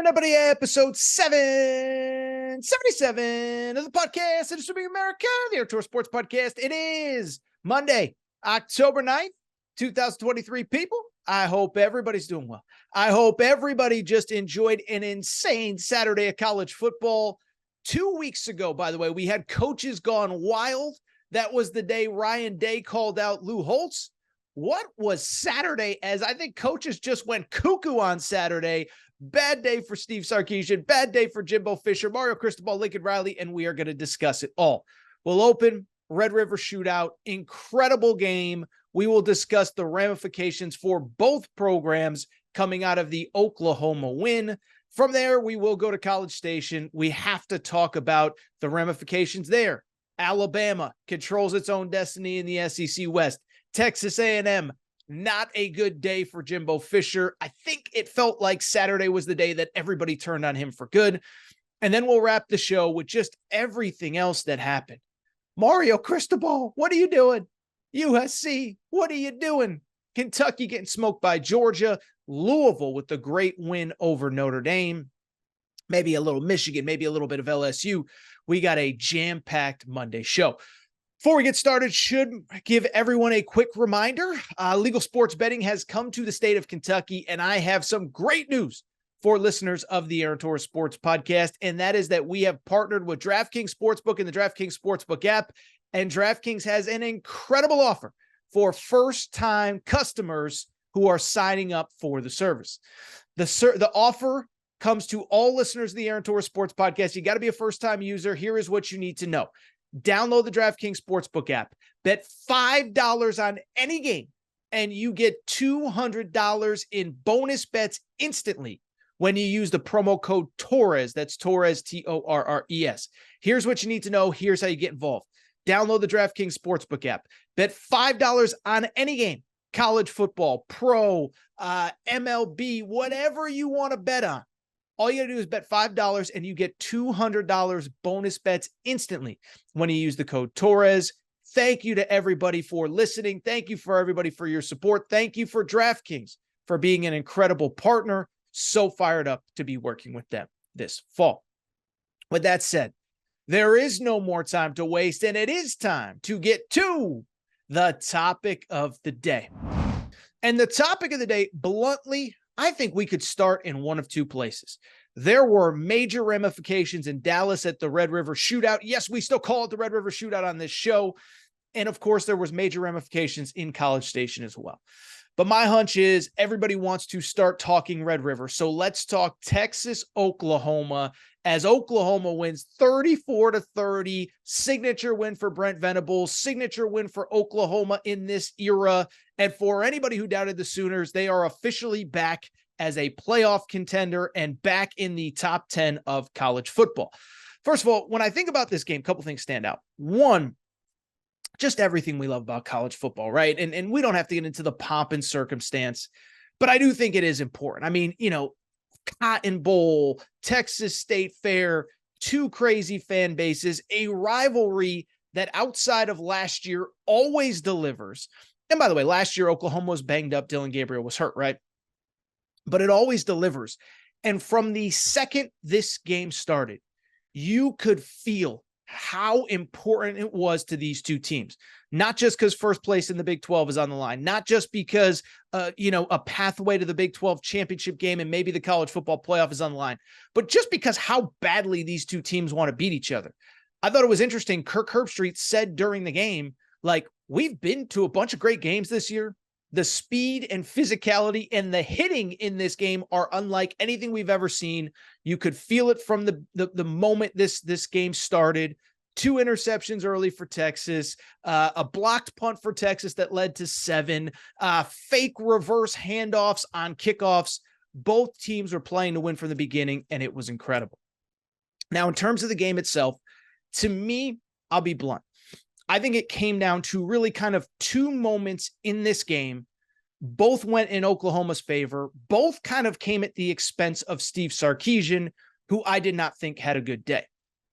Everybody, episode 777 of the podcast, Distributing America, the Outdoor Sports Podcast. It is Monday, October 9th, 2023. People, I hope everybody's doing well. I hope everybody just enjoyed an insane Saturday of college football. 2 weeks ago, by the way, we had Coaches Gone Wild. That was the day Ryan Day called out Lou Holtz. What was Saturday, as I think coaches just went cuckoo on Saturday. Bad day for Steve Sarkisian, bad day for Jimbo Fisher, Mario Cristobal, Lincoln Riley, and we are going to discuss it all. We'll open Red River Shootout, incredible game. We will discuss the ramifications for both programs coming out of the Oklahoma win. From there, we will go to College Station. We have to talk about the ramifications there. Alabama controls its own destiny in the SEC West. Texas A&M, not a good day for Jimbo Fisher. I think it felt like Saturday was the day that everybody turned on him for good. And then we'll wrap the show with just everything else that happened. Mario Cristobal, what are you doing? USC, what are you doing? Kentucky getting smoked by Georgia. Louisville with the great win over Notre Dame. Maybe a little Michigan, maybe a little bit of LSU. We got a jam-packed Monday show. Before we get started, should give everyone a quick reminder. Legal sports betting has come to the state of Kentucky, and I have some great news for listeners of the Aaron Torres Sports Podcast, and that is that we have partnered with DraftKings Sportsbook and the DraftKings Sportsbook app, and DraftKings has an incredible offer for first-time customers who are signing up for the service. The offer comes to all listeners of the Aaron Torres Sports Podcast. You got to be a first-time user. Here is what you need to know. Download the DraftKings Sportsbook app. Bet $5 on any game, and you get $200 in bonus bets instantly when you use the promo code Torres. That's Torres, Torres. Here's what you need to know. Here's how you get involved. Download the DraftKings Sportsbook app. Bet $5 on any game, college football, pro, MLB, whatever you want to bet on. All you got to do is bet $5 and you get $200 bonus bets instantly when you use the code Torres. Thank you to everybody for listening. Thank you for everybody for your support. Thank you for DraftKings for being an incredible partner. So fired up to be working with them this fall. With that said, there is no more time to waste, and it is time to get to the topic of the day. And the topic of the day, bluntly, I think we could start in one of two places. There were major ramifications in Dallas at the Red River Shootout. Yes, we still call it the Red River Shootout on this show. And of course, there was major ramifications in College Station as well. But my hunch is everybody wants to start talking Red River. So let's talk Texas, Oklahoma, as Oklahoma wins 34-30. Signature win for Brent Venables, signature win for Oklahoma in this era. And for anybody who doubted the Sooners, they are officially back as a playoff contender and back in the top 10 of college football. First of all, when I think about this game, a couple things stand out. One, just everything we love about college football, right? And we don't have to get into the pomp and circumstance, but I do think it is important. I mean, Cotton Bowl, Texas State Fair, two crazy fan bases, a rivalry that outside of last year always delivers. And by the way, last year, Oklahoma was banged up. Dylan Gabriel was hurt, right? But it always delivers. And from the second this game started, you could feel how important it was to these two teams, not just because first place in the Big 12 is on the line, not just because, a pathway to the Big 12 championship game and maybe the college football playoff is on the line, but just because how badly these two teams want to beat each other. I thought it was interesting. Kirk Herbstreit said during the game, we've been to a bunch of great games this year. The speed and physicality and the hitting in this game are unlike anything we've ever seen. You could feel it from the moment this game started. 2 interceptions early for Texas, a blocked punt for Texas that led to 7, fake reverse handoffs on kickoffs. Both teams were playing to win from the beginning, and it was incredible. Now, in terms of the game itself, to me, I'll be blunt. I think it came down to really kind of 2 moments in this game. Both went in Oklahoma's favor. Both kind of came at the expense of Steve Sarkisian, who I did not think had a good day.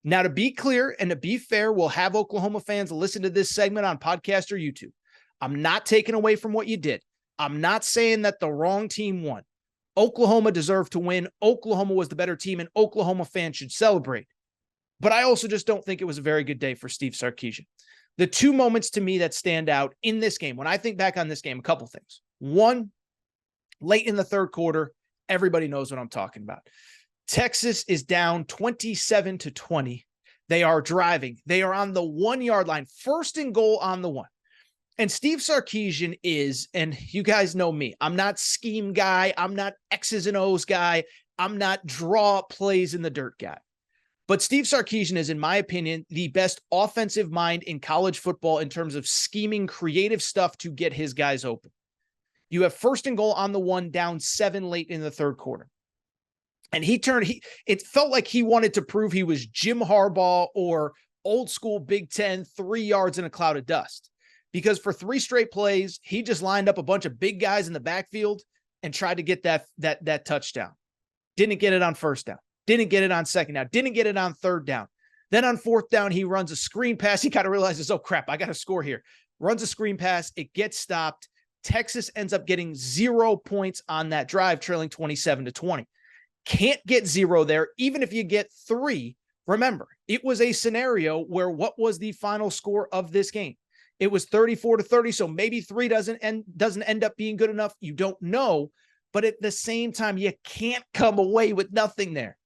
Now, to be clear and to be fair, we'll have Oklahoma fans listen to this segment on podcast or YouTube. I'm not taking away from what you did. I'm not saying that the wrong team won. Oklahoma deserved to win. Oklahoma was the better team, and Oklahoma fans should celebrate. But I also just don't think it was a very good day for Steve Sarkisian. The two moments to me that stand out in this game, when I think back on this game, a couple things. One, late in the third quarter, everybody knows what I'm talking about. Texas is down 27-20. They are driving. They are on the 1 yard line, first and goal on the 1. And Steve Sarkisian is, and you guys know me, I'm not scheme guy. I'm not X's and O's guy. I'm not draw plays in the dirt guy. But Steve Sarkisian is, in my opinion, the best offensive mind in college football in terms of scheming creative stuff to get his guys open. You have first and goal on the 1, down 7 late in the third quarter. And it felt like he wanted to prove he was Jim Harbaugh or old school Big Ten, 3 yards in a cloud of dust. Because for 3 straight plays, he just lined up a bunch of big guys in the backfield and tried to get that touchdown. Didn't get it on first down. Didn't get it on second down. Didn't get it on third down. Then on fourth down, he runs a screen pass. He kind of realizes, oh crap, I got to score here. Runs a screen pass. It gets stopped. Texas ends up getting 0 points on that drive, trailing 27-20. Can't get 0 there. Even if you get 3, remember, it was a scenario where what was the final score of this game? It was 34-30. So maybe 3 doesn't end up being good enough. You don't know. But at the same time, you can't come away with nothing there.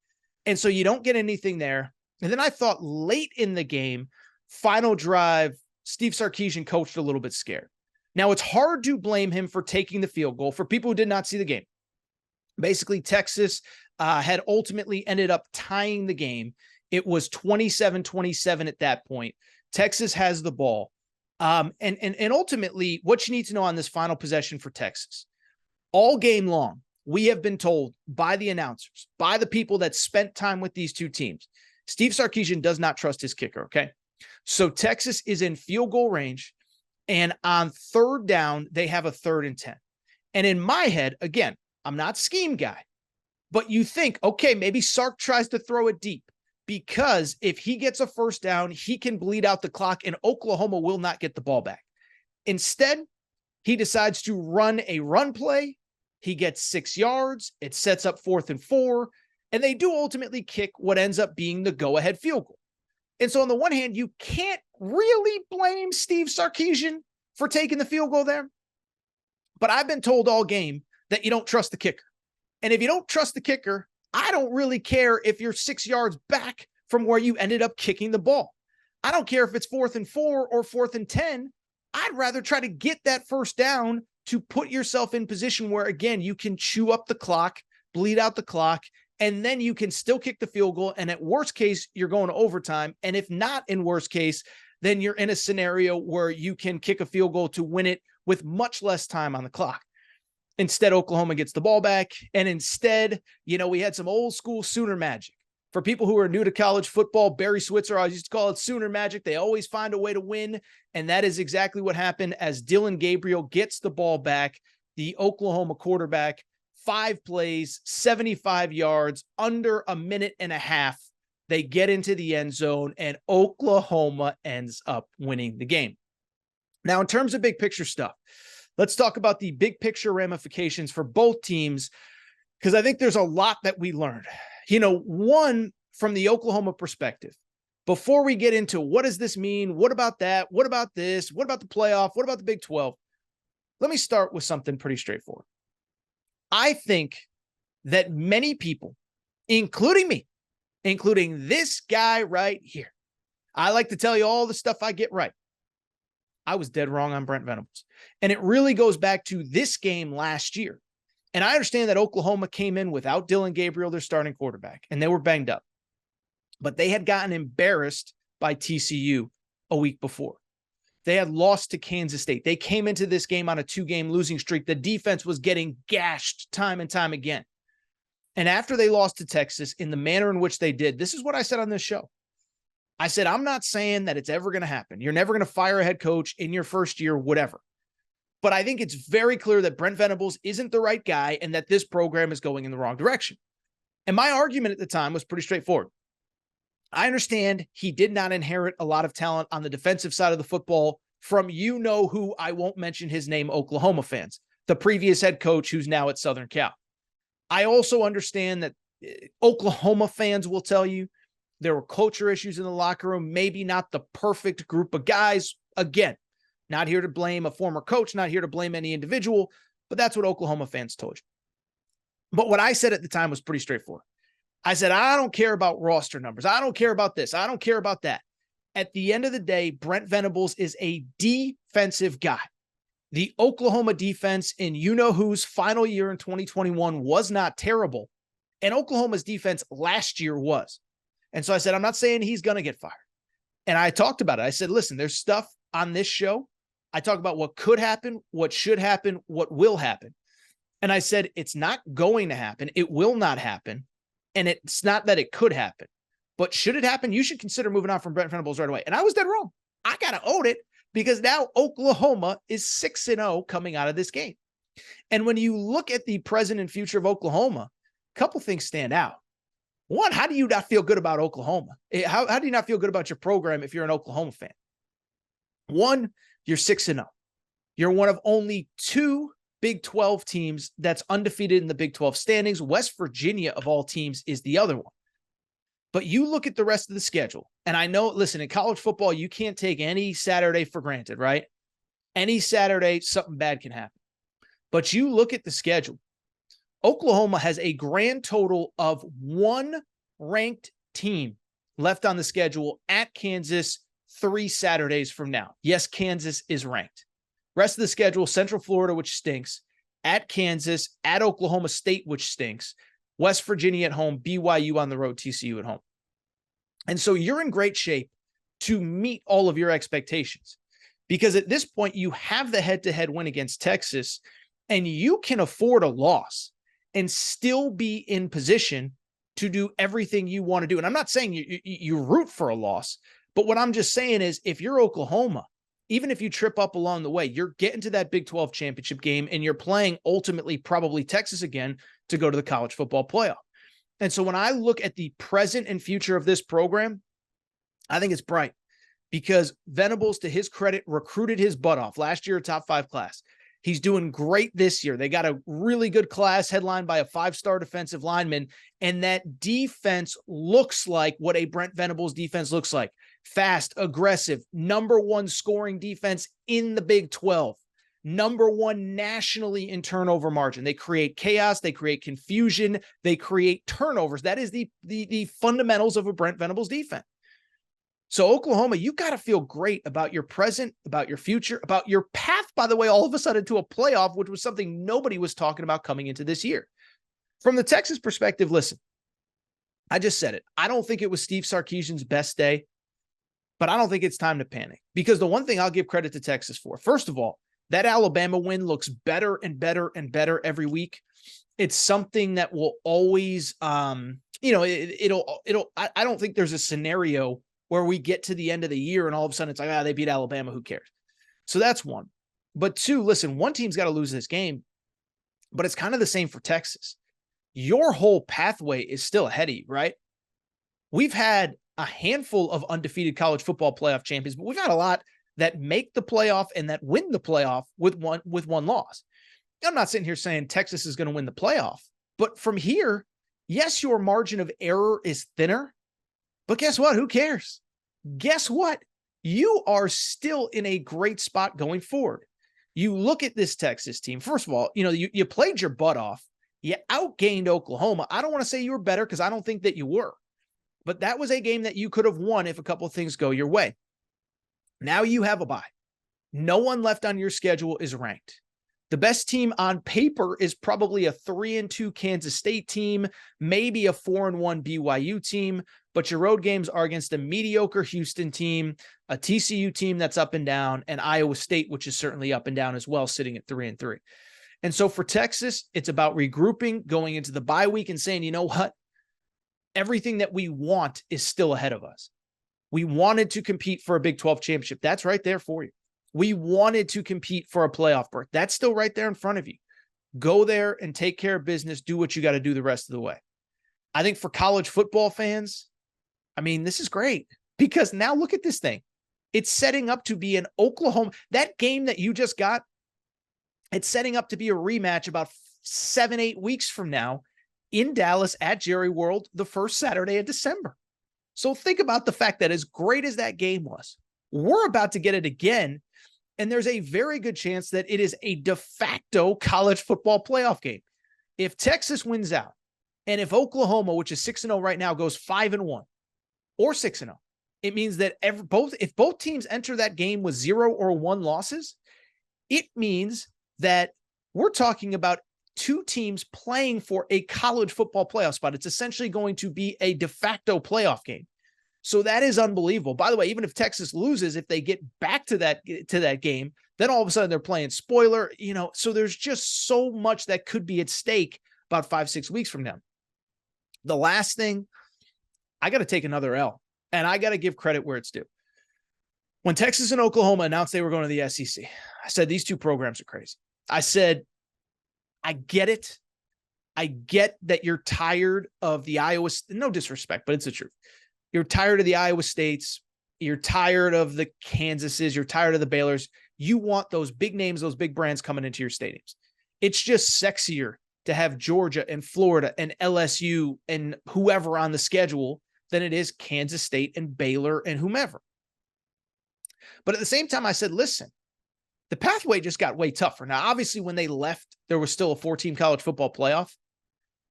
And so you don't get anything there. And then I thought late in the game, final drive, Steve Sarkisian coached a little bit scared. Now, it's hard to blame him for taking the field goal for people who did not see the game. Basically, Texas had ultimately ended up tying the game. It was 27-27 at that point. Texas has the ball. And ultimately, what you need to know on this final possession for Texas, all game long, we have been told by the announcers, by the people that spent time with these two teams, Steve Sarkisian does not trust his kicker, okay? So Texas is in field goal range, and on third down, they have a 3rd and 10. And in my head, again, I'm not scheme guy, but you think, okay, maybe Sark tries to throw it deep, because if he gets a first down, he can bleed out the clock and Oklahoma will not get the ball back. Instead, he decides to run a run play. He gets 6 yards. It sets up 4th and 4, and they do ultimately kick what ends up being the go-ahead field goal. And so on the one hand, you can't really blame Steve Sarkisian for taking the field goal there. But I've been told all game that you don't trust the kicker. And if you don't trust the kicker, I don't really care if you're 6 yards back from where you ended up kicking the ball. I don't care if it's 4th and 4 or 4th and 10. I'd rather try to get that first down to put yourself in position where, again, you can chew up the clock, bleed out the clock, and then you can still kick the field goal. And at worst case, you're going to overtime. And if not in worst case, then you're in a scenario where you can kick a field goal to win it with much less time on the clock. Instead, Oklahoma gets the ball back. And instead, we had some old school Sooner magic. For people who are new to college football, Barry Switzer always used to call it Sooner magic. They always find a way to win. And that is exactly what happened as Dillon Gabriel gets the ball back. The Oklahoma quarterback, 5 plays, 75 yards, under a minute and a half. They get into the end zone and Oklahoma ends up winning the game. Now, in terms of big picture stuff, let's talk about the big picture ramifications for both teams, because I think there's a lot that we learned. One, from the Oklahoma perspective, before we get into what does this mean? What about that? What about this? What about the playoff? What about the Big 12? Let me start with something pretty straightforward. I think that many people, including me, including this guy right here, I like to tell you all the stuff I get right. I was dead wrong on Brent Venables. And it really goes back to this game last year. And I understand that Oklahoma came in without Dillon Gabriel, their starting quarterback, and they were banged up. But they had gotten embarrassed by TCU a week before. They had lost to Kansas State. They came into this game on a 2-game losing streak. The defense was getting gashed time and time again. And after they lost to Texas in the manner in which they did, this is what I said on this show. I said, I'm not saying that it's ever going to happen. You're never going to fire a head coach in your first year, whatever. But I think it's very clear that Brent Venables isn't the right guy and that this program is going in the wrong direction. And my argument at the time was pretty straightforward. I understand he did not inherit a lot of talent on the defensive side of the football from who, I won't mention his name, Oklahoma fans, the previous head coach who's now at Southern Cal. I also understand that Oklahoma fans will tell you there were culture issues in the locker room, maybe not the perfect group of guys. Again, not here to blame a former coach, not here to blame any individual, but that's what Oklahoma fans told you. But what I said at the time was pretty straightforward. I said, I don't care about roster numbers. I don't care about this. I don't care about that. At the end of the day, Brent Venables is a defensive guy. The Oklahoma defense in you-know-who's final year in 2021 was not terrible, and Oklahoma's defense last year was. And so I said, I'm not saying he's going to get fired. And I talked about it. I said, listen, there's stuff on this show. I talk about what could happen, what should happen, what will happen. And I said, it's not going to happen. It will not happen. And it's not that it could happen. But should it happen, you should consider moving on from Brent Venables right away. And I was dead wrong. I got to own it because now Oklahoma is 6-0 coming out of this game. And when you look at the present and future of Oklahoma, a couple things stand out. One, how do you not feel good about Oklahoma? How do you not feel good about your program if you're an Oklahoma fan? One, you're 6-0. You're one of only 2 Big 12 teams that's undefeated in the Big 12 standings. West Virginia, of all teams, is the other one. But you look at the rest of the schedule, and I know, listen, in college football, you can't take any Saturday for granted, right? Any Saturday, something bad can happen. But you look at the schedule. Oklahoma has a grand total of 1 ranked team left on the schedule at Kansas 3 Saturdays from now. Yes, Kansas is ranked. Rest of the schedule, Central Florida, which stinks, at Kansas, at Oklahoma State, which stinks, West Virginia at home, BYU on the road, TCU at home. And so you're in great shape to meet all of your expectations because at this point you have the head-to-head win against Texas and you can afford a loss and still be in position to do everything you want to do. And I'm not saying you root for a loss, but what I'm just saying is if you're Oklahoma, even if you trip up along the way, you're getting to that Big 12 championship game and you're playing ultimately probably Texas again to go to the college football playoff. And so when I look at the present and future of this program, I think it's bright because Venables, to his credit, recruited his butt off. Last year, a top 5 class. He's doing great this year. They got a really good class headlined by a 5-star defensive lineman. And that defense looks like what a Brent Venables defense looks like. Fast, aggressive, number 1 scoring defense in the Big 12. Number 1 nationally in turnover margin. They create chaos. They create confusion. They create turnovers. That is the fundamentals of a Brent Venables defense. So Oklahoma, you got to feel great about your present, about your future, about your path, by the way, all of a sudden to a playoff, which was something nobody was talking about coming into this year. From the Texas perspective, listen, I just said it. I don't think it was Steve Sarkisian's best day, but I don't think it's time to panic because the one thing I'll give credit to Texas for, first of all, that Alabama win looks better and better and better every week. It's something that will always, I don't think there's a scenario where we get to the end of the year and all of a sudden it's like, they beat Alabama. Who cares? So that's one. But 2, listen, one team's got to lose this game, but it's kind of the same for Texas. Your whole pathway is still ahead of you, right? We've had a handful of undefeated college football playoff champions, but we've had a lot that make the playoff and that win the playoff with one loss. I'm not sitting here saying Texas is going to win the playoff, but from here, yes, your margin of error is thinner, but guess what? Who cares? Guess what? You are still in a great spot going forward. You look at this Texas team. First of all, you played your butt off. You outgained Oklahoma. I don't want to say you were better because I don't think that you were, but that was a game that you could have won if a couple of things go your way. Now you have a bye. No one left on your schedule is ranked. The best team on paper is probably a 3-2 Kansas State team, maybe a 4-1 BYU team, but your road games are against a mediocre Houston team, a TCU team that's up and down, and Iowa State, which is certainly up and down as well, sitting at 3-3. And so for Texas, it's about regrouping, going into the bye week and saying, you know what? Everything that we want is still ahead of us. We wanted to compete for a Big 12 championship. That's right there for you. We wanted to compete for a playoff berth. That's still right there in front of you. Go there and take care of business. Do what you got to do the rest of the way. I think for college football fans, this is great because now look at this thing. It's setting up to be an Oklahoma. That game that you just got, it's setting up to be a rematch about 7-8 weeks from now in Dallas at Jerry World the first Saturday of December. So think about the fact that as great as that game was, we're about to get it again. And there's a very good chance that it is a de facto college football playoff game. If Texas wins out, and if Oklahoma, which is 6-0 right now, goes 5-1 or 6-0, it means that if both teams enter that game with 0 or 1 losses, it means that we're talking about 2 teams playing for a college football playoff spot. It's essentially going to be a de facto playoff game. So that is unbelievable. By the way, even if Texas loses, if they get back to that game, then all of a sudden they're playing spoiler, so there's just so much that could be at stake about 5-6 weeks from now. The last thing, I got to take another L, and I got to give credit where it's due. When Texas and Oklahoma announced they were going to the SEC, I said, these 2 programs are crazy. I said, I get it. I get that you're tired of the Iowa, no disrespect, but it's the truth. You're tired of the Iowa States. You're tired of the Kansases. You're tired of the Baylors. You want those big names, those big brands coming into your stadiums. It's just sexier to have Georgia and Florida and LSU and whoever on the schedule than it is Kansas State and Baylor and whomever. But at the same time, I said, listen, the pathway just got way tougher. Now, obviously, when they left, there was still a 4-team college football playoff,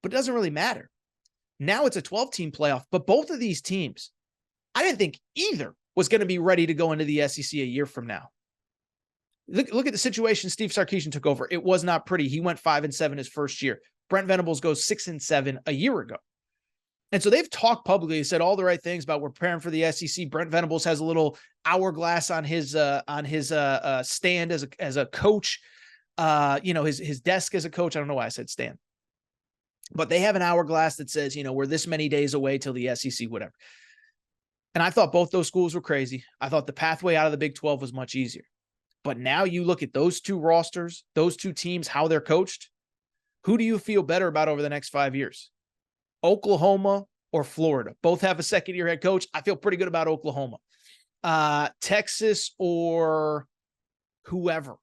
but it doesn't really matter. Now it's a 12-team playoff, but both of these teams, I didn't think either was going to be ready to go into the SEC a year from now. Look at the situation Steve Sarkisian took over. It was not pretty. He went 5-7 his first year. Brent Venables goes 6-7 a year ago. And so they've talked publicly, said all the right things about we're preparing for the SEC. Brent Venables has a little hourglass on his stand as a coach. His desk as a coach. I don't know why I said stand. But they have an hourglass that says, we're this many days away till the SEC, whatever. And I thought both those schools were crazy. I thought the pathway out of the Big 12 was much easier. But now you look at those 2 rosters, those 2 teams, how they're coached. Who do you feel better about over the next 5 years? Oklahoma or Florida? Both have a second-year head coach. I feel pretty good about Oklahoma. Texas or whoever.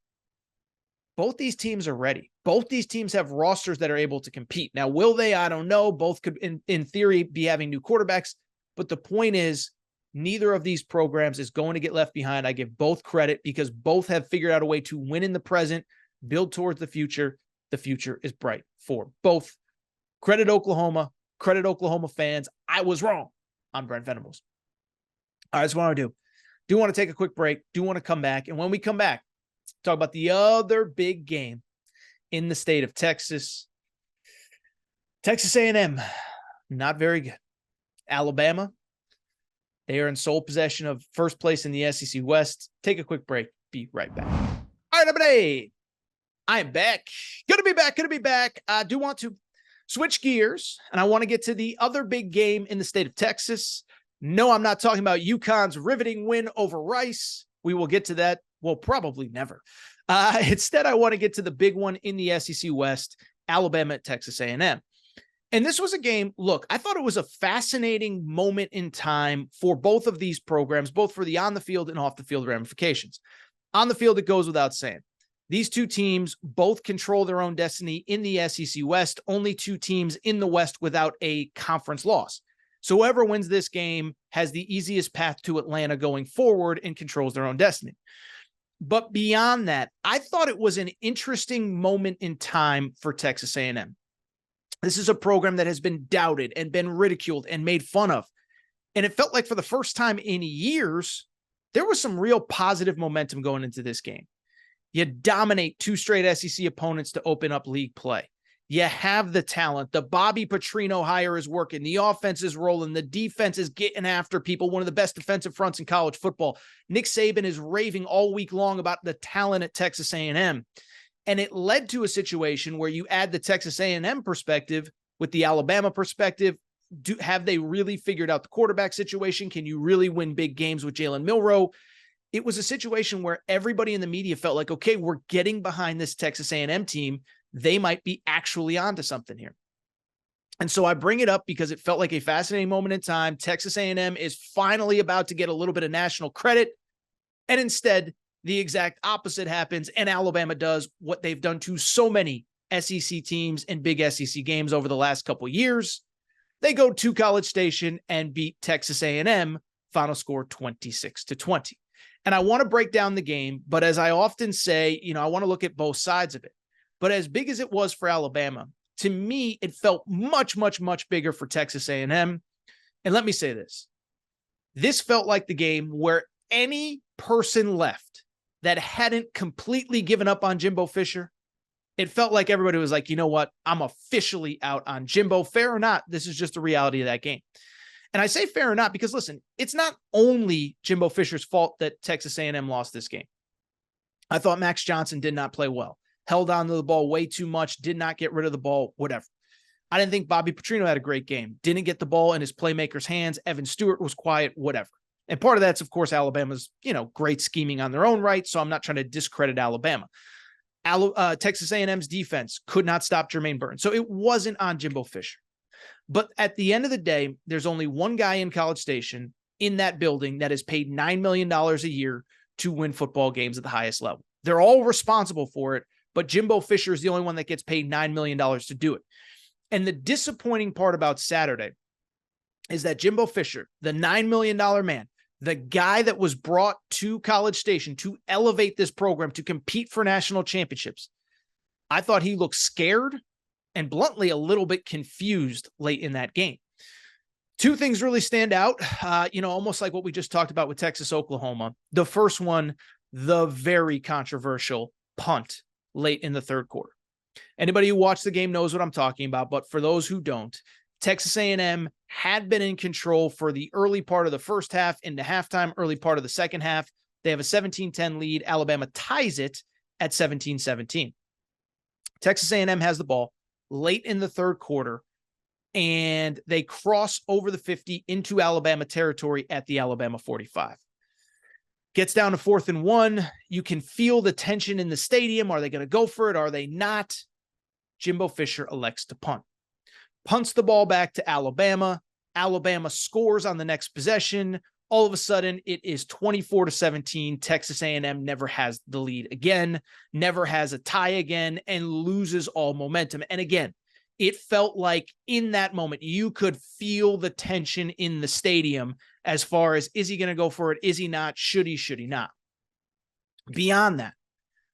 Both these teams are ready. Both these teams have rosters that are able to compete. Now, will they? I don't know. Both could, in theory, be having new quarterbacks. But the point is, neither of these programs is going to get left behind. I give both credit because both have figured out a way to win in the present, build towards the future. The future is bright for both. Credit Oklahoma. Credit Oklahoma fans. I was wrong on Brent Venables. All right, that's what I want to do. Do want to take a quick break. Do want to come back. And when we come back, talk about the other big game in the state of Texas. Texas A&M, not very good. Alabama, they are in sole possession of first place in the SEC West. Take a quick break. Be right back. All right, everybody. I am back. Good to be back. I do want to switch gears, and I want to get to the other big game in the state of Texas. No, I'm not talking about UConn's riveting win over Rice. We will get to that. Well, probably never. Instead, I want to get to the big one in the SEC West, Alabama at Texas A&M. And this was a game, look, I thought it was a fascinating moment in time for both of these programs, both for the on-the-field and off-the-field ramifications. On the field, it goes without saying. These 2 teams both control their own destiny in the SEC West, only 2 teams in the West without a conference loss. So whoever wins this game has the easiest path to Atlanta going forward and controls their own destiny. But beyond that, I thought it was an interesting moment in time for Texas A&M. This is a program that has been doubted and been ridiculed and made fun of. And it felt like for the first time in years, there was some real positive momentum going into this game. You dominate 2 straight SEC opponents to open up league play. You have the talent. The Bobby Petrino hire is working. The offense is rolling. The defense is getting after people. One of the best defensive fronts in college football. Nick Saban is raving all week long about the talent at Texas A&M. And it led to a situation where you add the Texas A&M perspective with the Alabama perspective. Have they really figured out the quarterback situation? Can you really win big games with Jalen Milroe? It was a situation where everybody in the media felt like, okay, we're getting behind this Texas A&M team. They might be actually onto something here. And so I bring it up because it felt like a fascinating moment in time. Texas A&M is finally about to get a little bit of national credit. And instead, the exact opposite happens, and Alabama does what they've done to so many SEC teams in big SEC games over the last couple of years. They go to College Station and beat Texas A&M, final score 26-20. And I want to break down the game, but as I often say, I want to look at both sides of it. But as big as it was for Alabama, to me, it felt much, much, much bigger for Texas A&M. And let me say this. This felt like the game where any person left that hadn't completely given up on Jimbo Fisher, it felt like everybody was like, you know what? I'm officially out on Jimbo. Fair or not, this is just the reality of that game. And I say fair or not because, listen, it's not only Jimbo Fisher's fault that Texas A&M lost this game. I thought Max Johnson did not play well, held on to the ball way too much, did not get rid of the ball, whatever. I didn't think Bobby Petrino had a great game, didn't get the ball in his playmakers' hands. Evan Stewart was quiet, whatever. And part of that's, of course, Alabama's, great scheming on their own right. So I'm not trying to discredit Alabama. Texas A&M's defense could not stop Jermaine Burton. So it wasn't on Jimbo Fisher. But at the end of the day, there's only one guy in College Station in that building that is paid $9 million a year to win football games at the highest level. They're all responsible for it, but Jimbo Fisher is the only one that gets paid $9 million to do it. And the disappointing part about Saturday is that Jimbo Fisher, the $9 million man, the guy that was brought to College Station to elevate this program, to compete for national championships, I thought he looked scared and bluntly a little bit confused late in that game. Two things really stand out, almost like what we just talked about with Texas, Oklahoma. The first one, the very controversial punt late in the third quarter. Anybody who watched the game knows what I'm talking about, but for those who don't, Texas A&M had been in control for the early part of the first half into halftime, early part of the second half. They have a 17-10 lead. Alabama ties it at 17-17. Texas A&M has the ball late in the third quarter, and they cross over the 50 into Alabama territory at the Alabama 45. Gets down to 4th and 1. You can feel the tension in the stadium. Are they going to go for it? Are they not? Jimbo Fisher elects to punt. Punts the ball back to Alabama. Alabama scores on the next possession. All of a sudden, it is 24-17. Texas A&M never has the lead again, never has a tie again, and loses all momentum. And again, it felt like in that moment, you could feel the tension in the stadium as far as, is he going to go for it? Is he not? Should he not? Beyond that,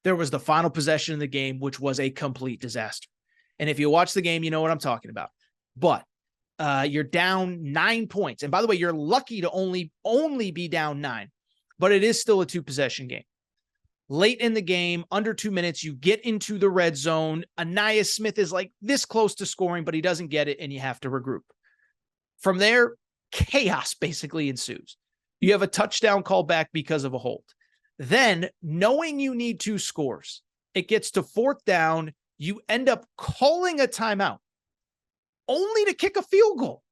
there was the final possession of the game, which was a complete disaster. And if you watch the game, you know what I'm talking about. But you're down 9 points. And by the way, you're lucky to only be down 9, but it is still a 2-possession game. Late in the game, under 2 minutes, you get into the red zone. Ainias Smith is like this close to scoring, but he doesn't get it, and you have to regroup. From there, chaos basically ensues. You have a touchdown call back because of a hold. Then, knowing you need 2 scores, it gets to 4th down. You end up calling a timeout only to kick a field goal.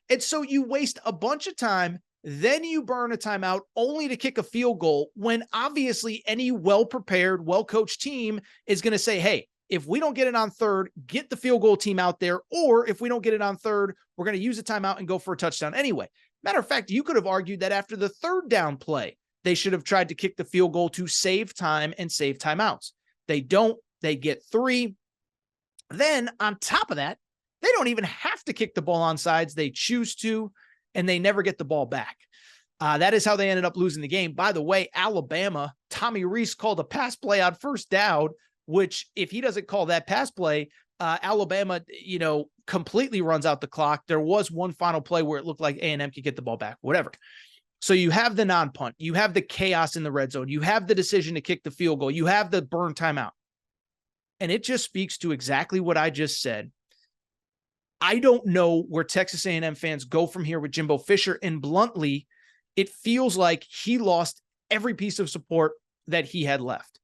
And so you waste a bunch of time. Then you burn a timeout only to kick a field goal when obviously any well-prepared, well-coached team is going to say, hey, if we don't get it on 3rd, get the field goal team out there. Or if we don't get it on 3rd, we're going to use a timeout and go for a touchdown anyway. Matter of fact, you could have argued that after the 3rd down play, they should have tried to kick the field goal to save time and save timeouts. They don't. They get 3. Then on top of that, they don't even have to kick the ball on sides. They choose to, and they never get the ball back. That is how they ended up losing the game. By the way, Alabama, Tommy Rees called a pass play on 1st down, which if he doesn't call that pass play, Alabama, completely runs out the clock. There was one final play where it looked like A&M could get the ball back, whatever. So you have the non-punt, you have the chaos in the red zone, you have the decision to kick the field goal, you have the burn timeout. And it just speaks to exactly what I just said. I don't know where Texas A&M fans go from here with Jimbo Fisher. And bluntly, it feels like he lost every piece of support that he had left.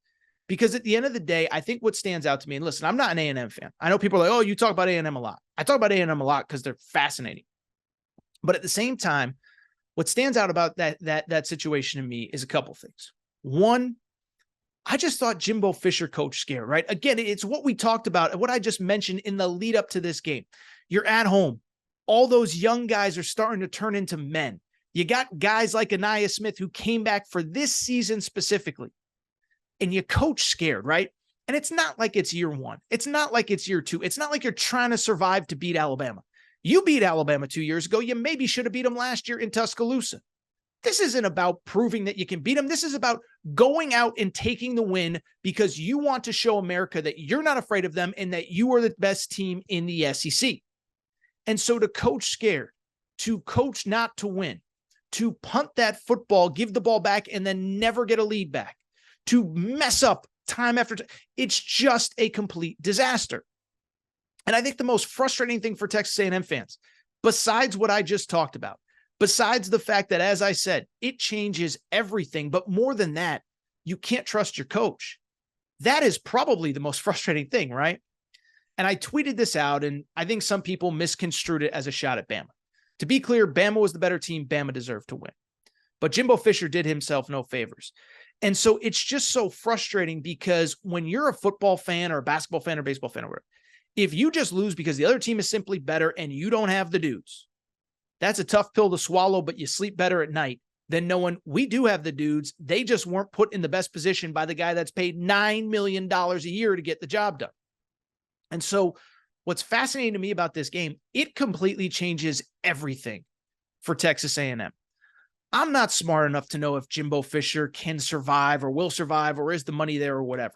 Because at the end of the day, I think what stands out to me, and listen, I'm not an A&M fan. I know people are like, oh, you talk about A&M a lot. I talk about A&M a lot because they're fascinating. But at the same time, what stands out about that situation to me is a couple things. One, I just thought Jimbo Fisher coached scared, right? Again, it's what we talked about and what I just mentioned in the lead up to this game. You're at home. All those young guys are starting to turn into men. You got guys like Ainias Smith who came back for this season specifically, and you coach scared, right? And it's not like it's year one. It's not like it's year two. It's not like you're trying to survive to beat Alabama. You beat Alabama 2 years ago. You maybe should have beat them last year in Tuscaloosa. This isn't about proving that you can beat them. This is about going out and taking the win because you want to show America that you're not afraid of them and that you are the best team in the SEC. And so to coach scared, to coach not to win, to punt that football, give the ball back, and then never get a lead back, to mess up time after time, it's just a complete disaster. And I think the most frustrating thing for Texas A&M fans, besides what I just talked about, besides the fact that, as I said, it changes everything, but more than that, you can't trust your coach. That is probably the most frustrating thing, right? And I tweeted this out, and I think some people misconstrued it as a shot at Bama. To be clear, Bama was the better team. Bama deserved to win. But Jimbo Fisher did himself no favors. And so it's just so frustrating because when you're a football fan or a basketball fan or baseball fan or whatever, if you just lose because the other team is simply better and you don't have the dudes, that's a tough pill to swallow, but you sleep better at night than knowing we do have the dudes. They just weren't put in the best position by the guy that's paid $9 million a year to get the job done. And so what's fascinating to me about this game, it completely changes everything for Texas A&M. I'm not smart enough to know if Jimbo Fisher can survive or will survive or is the money there or whatever.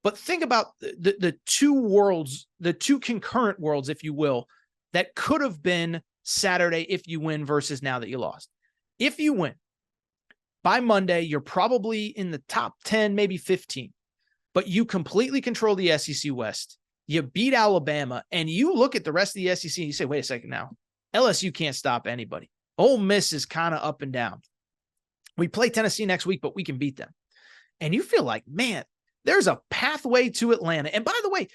But think about the two worlds, the two concurrent worlds, if you will, that could have been Saturday if you win versus now that you lost. If you win, by Monday, you're probably in the top 10, maybe 15, but you completely control the SEC West. You beat Alabama, and you look at the rest of the SEC and you say, wait a second now, LSU can't stop anybody. Ole Miss is kind of up and down. We play Tennessee next week, but we can beat them. And you feel like, man, there's a pathway to Atlanta. And by the way,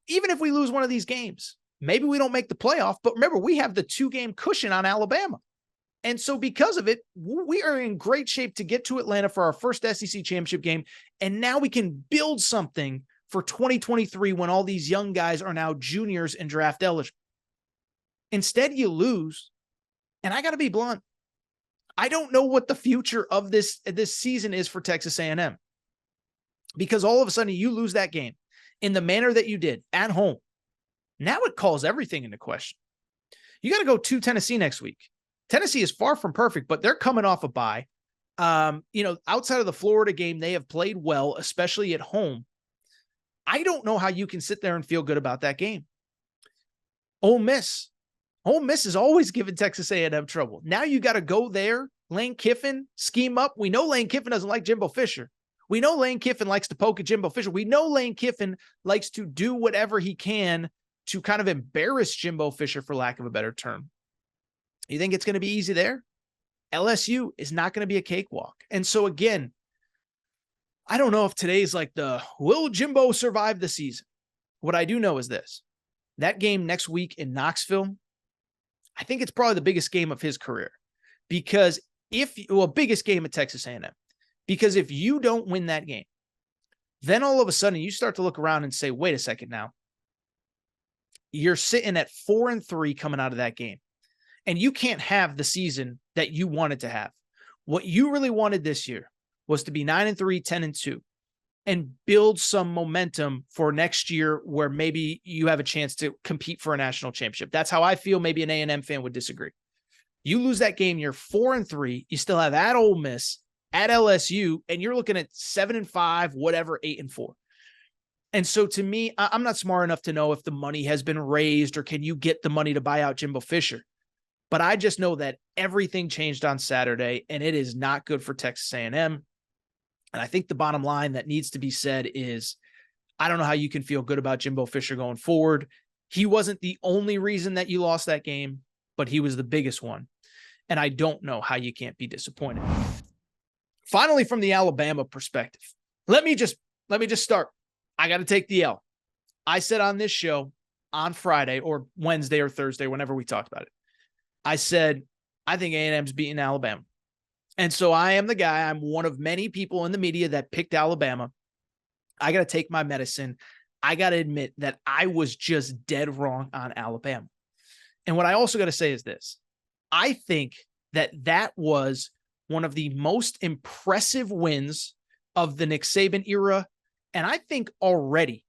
even if we lose one of these games, maybe we don't make the playoff, but remember, we have the 2-game cushion on Alabama. And so because of it, we are in great shape to get to Atlanta for our first SEC championship game. And now we can build something for 2023 when all these young guys are now juniors and draft eligible. Instead, you lose. And I got to be blunt. I don't know what the future of this season is for Texas A&M. Because all of a sudden you lose that game in the manner that you did at home. Now it calls everything into question. You got to go to Tennessee next week. Tennessee is far from perfect, but they're coming off a bye. Outside of the Florida game, they have played well, especially at home. I don't know how you can sit there and feel good about that game. Ole Miss has always given Texas A&M trouble. Now you got to go there. Lane Kiffin, scheme up. We know Lane Kiffin doesn't like Jimbo Fisher. We know Lane Kiffin likes to poke at Jimbo Fisher. We know Lane Kiffin likes to do whatever he can to kind of embarrass Jimbo Fisher, for lack of a better term. You think it's going to be easy there? LSU is not going to be a cakewalk. And so again, I don't know if today's like will Jimbo survive the season? What I do know is this. That game next week in Knoxville, I think it's probably the biggest game of his career because biggest game at Texas A&M, because if you don't win that game, then all of a sudden you start to look around and say, wait a second now, you're sitting at 4-3 coming out of that game and you can't have the season that you wanted to have. What you really wanted this year was to be 9-3, 10-2 and build some momentum for next year where maybe you have a chance to compete for a national championship. That's how I feel. Maybe an A&M fan would disagree. You lose that game, you're 4-3. You still have at Ole Miss, at LSU, and you're looking at 7-5, whatever, 8-4. And so to me, I'm not smart enough to know if the money has been raised or can you get the money to buy out Jimbo Fisher. But I just know that everything changed on Saturday, and it is not good for Texas A&M. And I think the bottom line that needs to be said is, I don't know how you can feel good about Jimbo Fisher going forward. He wasn't the only reason that you lost that game, but he was the biggest one. And I don't know how you can't be disappointed. Finally, from the Alabama perspective, let me just start. I got to take the L. I said on this show on Friday or Wednesday or Thursday, whenever we talked about it, I said, I think A&M's beating Alabama. And so I am the guy. I'm one of many people in the media that picked Alabama. I got to take my medicine. I got to admit that I was just dead wrong on Alabama. And what I also got to say is this. I think that was one of the most impressive wins of the Nick Saban era And I think already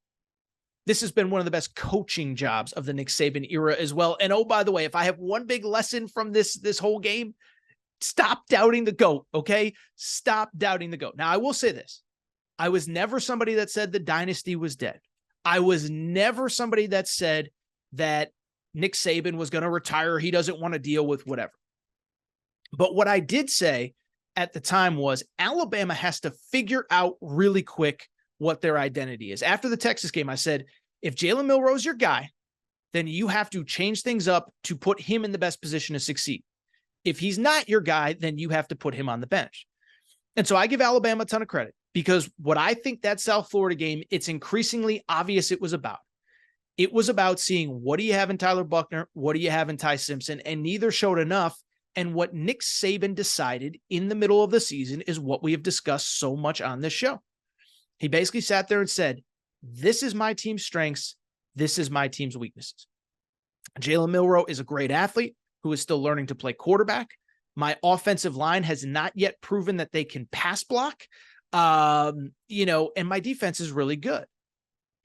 this has been one of the best coaching jobs of the Nick Saban era as well. And oh, by the way, if I have one big lesson from this whole game, stop doubting the GOAT, okay? Stop doubting the GOAT. Now, I will say this. I was never somebody that said the dynasty was dead. I was never somebody that said that Nick Saban was going to retire. He doesn't want to deal with whatever. But what I did say at the time was Alabama has to figure out really quick what their identity is. After the Texas game, I said, if Jalen Milroe's your guy, then you have to change things up to put him in the best position to succeed. If he's not your guy, then you have to put him on the bench. And so I give Alabama a ton of credit because what I think that South Florida game, it's increasingly obvious it was about. It was about seeing what do you have in Tyler Buchner? What do you have in Ty Simpson? And neither showed enough. And what Nick Saban decided in the middle of the season is what we have discussed so much on this show. He basically sat there and said, this is my team's strengths. This is my team's weaknesses. Jalen Milroe is a great athlete who is still learning to play quarterback. My offensive line has not yet proven that they can pass block, and my defense is really good.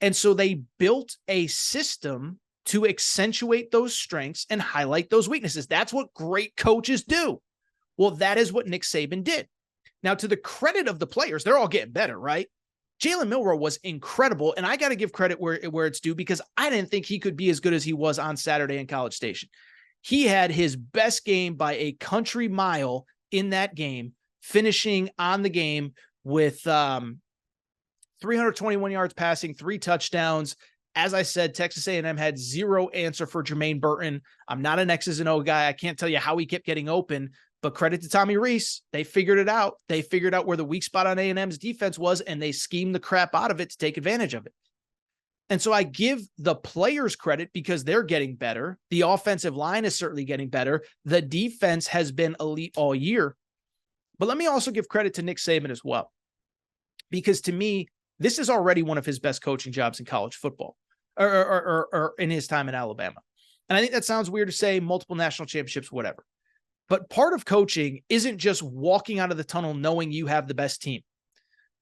And so they built a system to accentuate those strengths and highlight those weaknesses. That's what great coaches do. Well, that is what Nick Saban did. Now, to the credit of the players, they're all getting better, right? Jalen Milroe was incredible, and I got to give credit where it's due because I didn't think he could be as good as he was on Saturday in College Station. He had his best game by a country mile in that game, finishing on the game with 321 yards passing, 3 touchdowns. As I said, Texas A&M had zero answer for Jermaine Burton. I'm not an X's and O guy. I can't tell you how he kept getting open, but credit to Tommy Rees. They figured it out. They figured out where the weak spot on A&M's defense was, and they schemed the crap out of it to take advantage of it. And so I give the players credit because they're getting better. The offensive line is certainly getting better. The defense has been elite all year. But let me also give credit to Nick Saban as well, because to me, this is already one of his best coaching jobs in college football or in his time in Alabama. And I think that sounds weird to say, multiple national championships, whatever. But part of coaching isn't just walking out of the tunnel knowing you have the best team.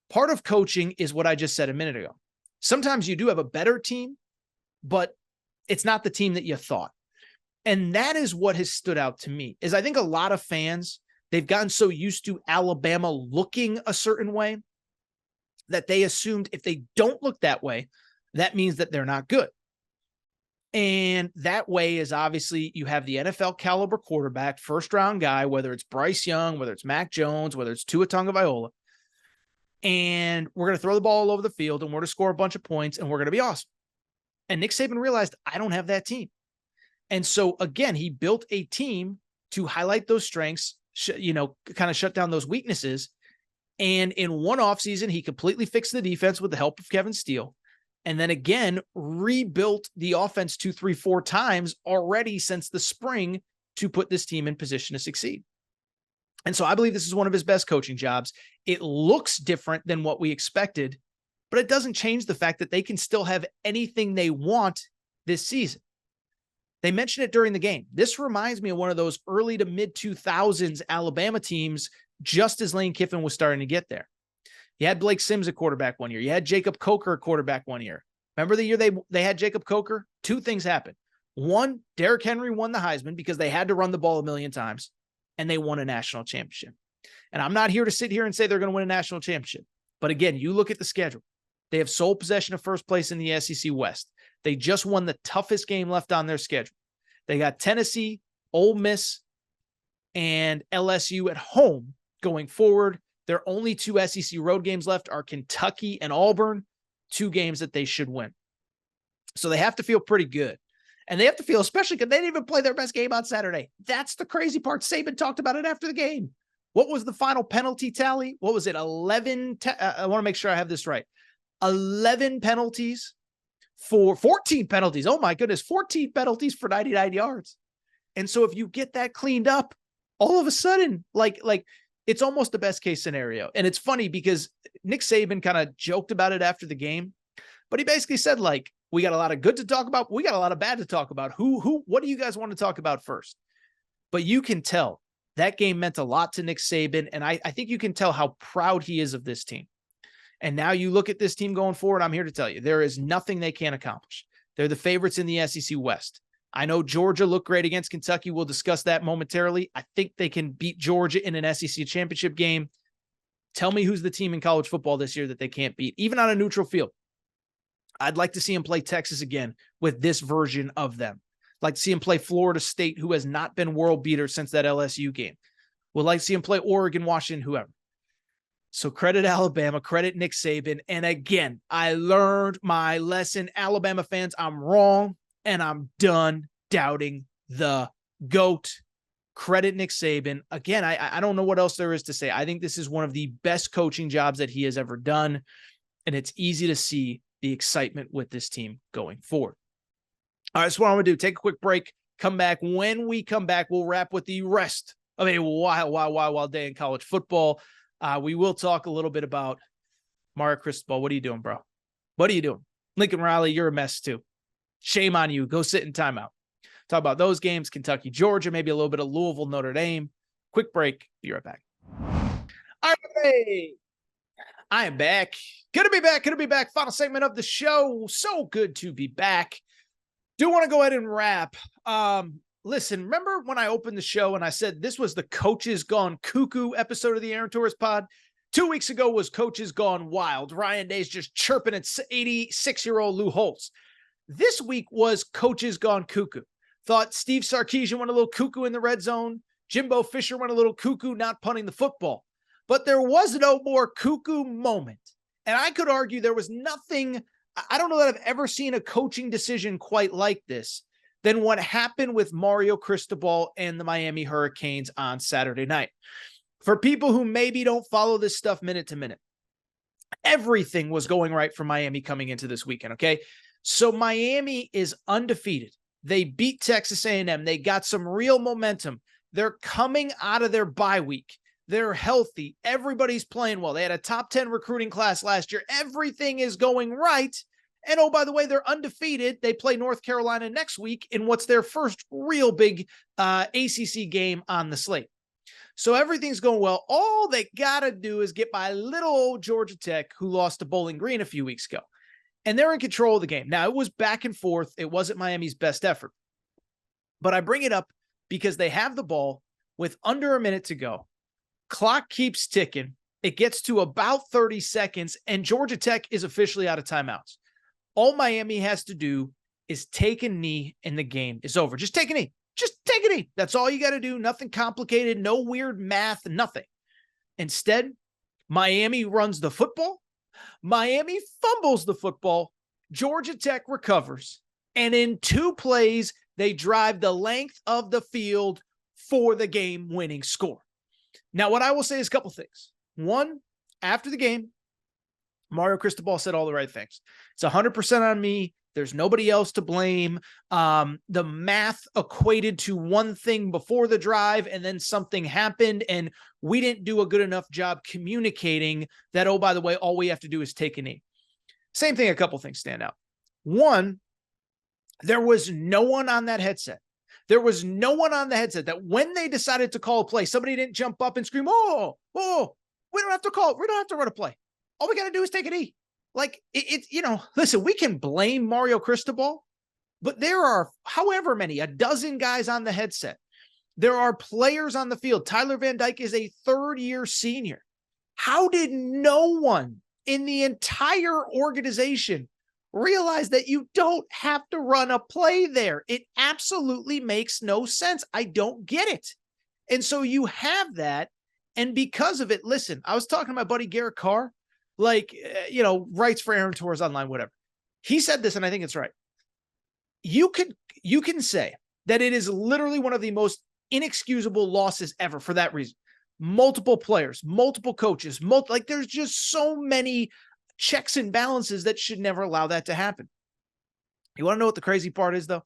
Part of coaching is what I just said a minute ago. Sometimes you do have a better team, but it's not the team that you thought. And that is what has stood out to me, is I think a lot of fans, they've gotten so used to Alabama looking a certain way that they assumed if they don't look that way, that means that they're not good. And that way is obviously you have the NFL caliber quarterback, first round guy, whether it's Bryce Young, whether it's Mac Jones, whether it's Tua Tagovailoa. And we're going to throw the ball all over the field and we're going to score a bunch of points and we're going to be awesome. And Nick Saban realized, I don't have that team. And so again, he built a team to highlight those strengths, kind of shut down those weaknesses. And in one offseason, he completely fixed the defense with the help of Kevin Steele. And then again, rebuilt the offense 2, 3, 4 times already since the spring to put this team in position to succeed. And so I believe this is one of his best coaching jobs. It looks different than what we expected, but it doesn't change the fact that they can still have anything they want this season. They mentioned it during the game. This reminds me of one of those early to mid 2000s Alabama teams, just as Lane Kiffin was starting to get there. You had Blake Sims at quarterback one year. You had Jacob Coker at quarterback one year. Remember the year they had Jacob Coker? 2 things happened. One, Derrick Henry won the Heisman because they had to run the ball a million times, and they won a national championship. And I'm not here to sit here and say they're going to win a national championship. But again, you look at the schedule. They have sole possession of first place in the SEC West. They just won the toughest game left on their schedule. They got Tennessee, Ole Miss, and LSU at home going forward. Their only 2 SEC road games left are Kentucky and Auburn, 2 games that they should win. So they have to feel pretty good. And they have to feel, especially because they didn't even play their best game on Saturday. That's the crazy part. Saban talked about it after the game. What was the final penalty tally? What was it? 11. I want to make sure I have this right. 11 penalties for 14 penalties. Oh my goodness. 14 penalties for 99 yards. And so if you get that cleaned up, all of a sudden, like it's almost the best case scenario. And it's funny because Nick Saban kind of joked about it after the game, but he basically said, like, we got a lot of good to talk about. We got a lot of bad to talk about. What do you guys want to talk about first? But you can tell that game meant a lot to Nick Saban. And I think you can tell how proud he is of this team. And now you look at this team going forward, I'm here to tell you, there is nothing they can't accomplish. They're the favorites in the SEC West. I know Georgia looked great against Kentucky. We'll discuss that momentarily. I think they can beat Georgia in an SEC championship game. Tell me who's the team in college football this year that they can't beat, even on a neutral field. I'd like to see them play Texas again with this version of them. I'd like to see them play Florida State, who has not been world beater since that LSU game. Would like to see them play Oregon, Washington, whoever. So credit Alabama, credit Nick Saban. And again, I learned my lesson. Alabama fans, I'm wrong, and I'm done doubting the GOAT. Credit Nick Saban. Again, I don't know what else there is to say. I think this is one of the best coaching jobs that he has ever done, and it's easy to see the excitement with this team going forward. All right, so what I'm going to do, take a quick break, come back. When we come back, we'll wrap with the rest of a wild day in college football. We will talk a little bit about Mario Cristobal. What are you doing, bro? What are you doing? Lincoln Riley, you're a mess too. Shame on you. Go sit in timeout. Talk about those games, Kentucky, Georgia, maybe a little bit of Louisville, Notre Dame. Quick break. Be right back. All right. I am back. Good to be back. Final segment of the show. So good to be back. Do want to go ahead and wrap. Listen, remember when I opened the show and I said this was the Coaches Gone Cuckoo episode of the Aaron Torres pod? 2 weeks ago was Coaches Gone Wild. Ryan Day's just chirping at 86-year-old Lou Holtz. This week was Coaches Gone Cuckoo. Thought Steve Sarkisian went a little cuckoo in the red zone. Jimbo Fisher went a little cuckoo not punting the football. But there was no more cuckoo moment. And I could argue there was nothing, I don't know that I've ever seen a coaching decision quite like this than what happened with Mario Cristobal and the Miami Hurricanes on Saturday night. For people who maybe don't follow this stuff minute to minute, everything was going right for Miami coming into this weekend, okay? So Miami is undefeated. They beat Texas A&M. They got some real momentum. They're coming out of their bye week. They're healthy. Everybody's playing well. They had a top 10 recruiting class last year. Everything is going right. And oh, by the way, they're undefeated. They play North Carolina next week in what's their first real big ACC game on the slate. So everything's going well. All they got to do is get by little old Georgia Tech, who lost to Bowling Green a few weeks ago. And they're in control of the game. Now, it was back and forth. It wasn't Miami's best effort. But I bring it up because they have the ball with under a minute to go. Clock keeps ticking. It gets to about 30 seconds, and Georgia Tech is officially out of timeouts. All Miami has to do is take a knee, and the game is over. Just take a knee. Just take a knee. That's all you got to do. Nothing complicated. No weird math. Nothing. Instead, Miami runs the football. Miami fumbles the football. Georgia Tech recovers. And in 2 plays, they drive the length of the field for the game-winning score. Now, what I will say is a couple things. One, after the game, Mario Cristobal said all the right things. It's 100% on me. There's nobody else to blame. The math equated to one thing before the drive, and then something happened, and we didn't do a good enough job communicating that, oh, by the way, all we have to do is take a knee. Same thing, a couple things stand out. One, there was no one on that headset. There was no one on the headset that when they decided to call a play, somebody didn't jump up and scream, oh, we don't have to call it. We don't have to run a play. All we got to do is take a knee. Like, listen, we can blame Mario Cristobal, but there are however many, a dozen guys on the headset. There are players on the field. Tyler Van Dyke is a third-year senior. How did no one in the entire organization realize that you don't have to run a play there? It absolutely makes no sense. I don't get it. And so you have that. And because of it, listen, I was talking to my buddy Garrett Carr, writes for Aaron Torres online, whatever. He said this, and I think it's right. You can say that it is literally one of the most inexcusable losses ever for that reason. Multiple players, multiple coaches, there's just so many checks and balances that should never allow that to happen. You want to know what the crazy part is, though?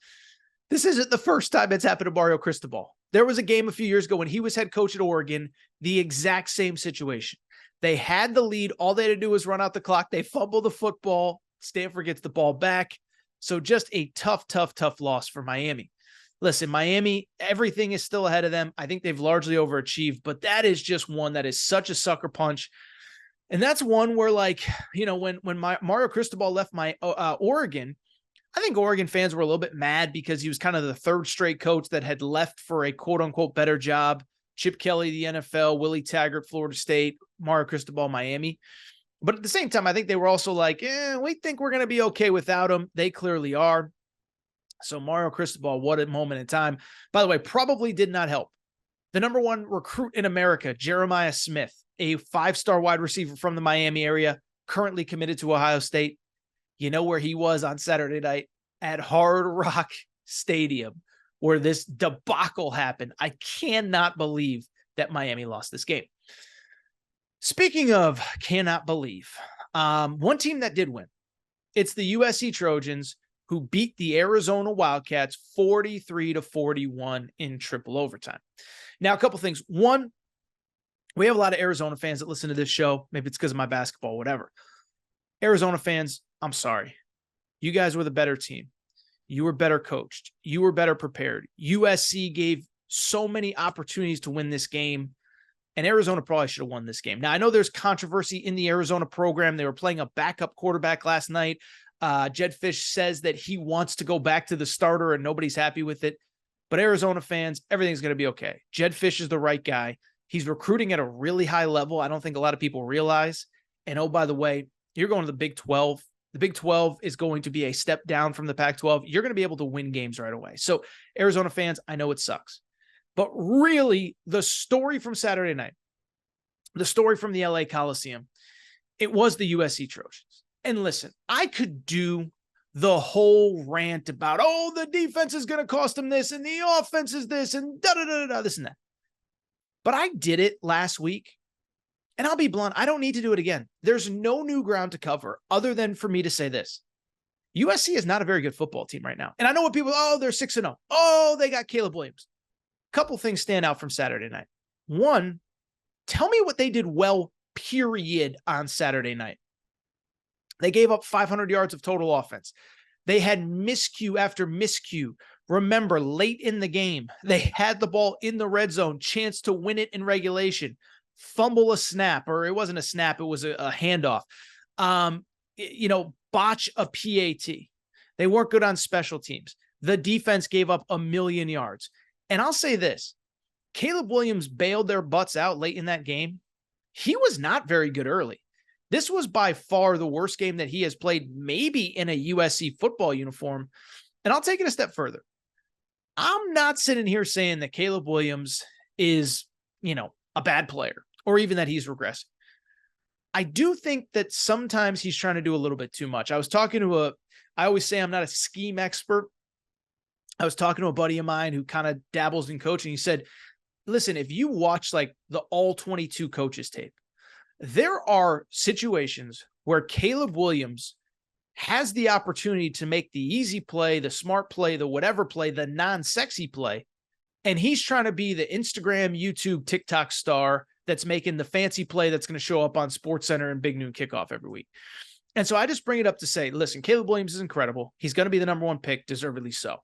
This isn't the first time it's happened to Mario Cristobal. There was a game a few years ago when he was head coach at Oregon, the exact same situation. They had the lead. All they had to do was run out the clock. They fumble the football. Stanford gets the ball back. So just a tough loss for Miami. Listen, Miami, everything is still ahead of them. I think they've largely overachieved, but that is just one that is such a sucker punch. And that's one where, like, when Mario Cristobal left my Oregon, I think Oregon fans were a little bit mad because he was kind of the third straight coach that had left for a quote unquote better job. Chip Kelly, the NFL, Willie Taggart, Florida State, Mario Cristobal, Miami. But at the same time, I think they were also like, we think we're going to be okay without him. They clearly are. So Mario Cristobal, what a moment in time. By the way, probably did not help. The number one recruit in America, Jeremiah Smith, a 5-star wide receiver from the Miami area, currently committed to Ohio State. You know where he was on Saturday night? At Hard Rock Stadium, where this debacle happened. I cannot believe that Miami lost this game. Speaking of cannot believe, one team that did win, it's the USC Trojans, who beat the Arizona Wildcats 43-41 in triple overtime. Now, a couple things. One, we have a lot of Arizona fans that listen to this show. Maybe it's because of my basketball, whatever. Arizona fans, I'm sorry. You guys were the better team. You were better coached. You were better prepared. USC gave so many opportunities to win this game, and Arizona probably should have won this game. Now, I know there's controversy in the Arizona program. They were playing a backup quarterback last night. Jed Fish says that he wants to go back to the starter and nobody's happy with it. But Arizona fans, everything's going to be okay. Jed Fish is the right guy. He's recruiting at a really high level. I don't think a lot of people realize. And oh, by the way, you're going to the Big 12. The Big 12 is going to be a step down from the Pac-12. You're going to be able to win games right away. So Arizona fans, I know it sucks. But really, the story from Saturday night, the story from the LA Coliseum, it was the USC Trojans. And listen, I could do the whole rant about, the defense is going to cost them this, and the offense is this, and da-da-da-da, this and that. But I did it last week, and I'll be blunt, I don't need to do it again. There's no new ground to cover other than for me to say this. USC is not a very good football team right now. And I know what people, they're 6-0. Oh, they got Caleb Williams. Couple things stand out from Saturday night. One, tell me what they did well, period, on Saturday night. They gave up 500 yards of total offense. They had miscue after miscue. Remember, late in the game, they had the ball in the red zone, chance to win it in regulation, fumble a snap, or it wasn't a snap, it was a handoff. Botch a PAT. They weren't good on special teams. The defense gave up 1,000,000 yards. And I'll say this, Caleb Williams bailed their butts out late in that game. He was not very good early. This was by far the worst game that he has played, maybe in a USC football uniform. And I'll take it a step further. I'm not sitting here saying that Caleb Williams is, a bad player, or even that he's regressing. I do think that sometimes he's trying to do a little bit too much. I always say I'm not a scheme expert. I was talking to a buddy of mine who kind of dabbles in coaching. He said, listen, if you watch like the all 22 coaches tape, there are situations where Caleb Williams has the opportunity to make the easy play, the smart play, the whatever play, the non-sexy play. And he's trying to be the Instagram, YouTube, TikTok star that's making the fancy play that's going to show up on SportsCenter and Big Noon Kickoff every week. And so I just bring it up to say, listen, Caleb Williams is incredible. He's going to be the number one pick, deservedly so.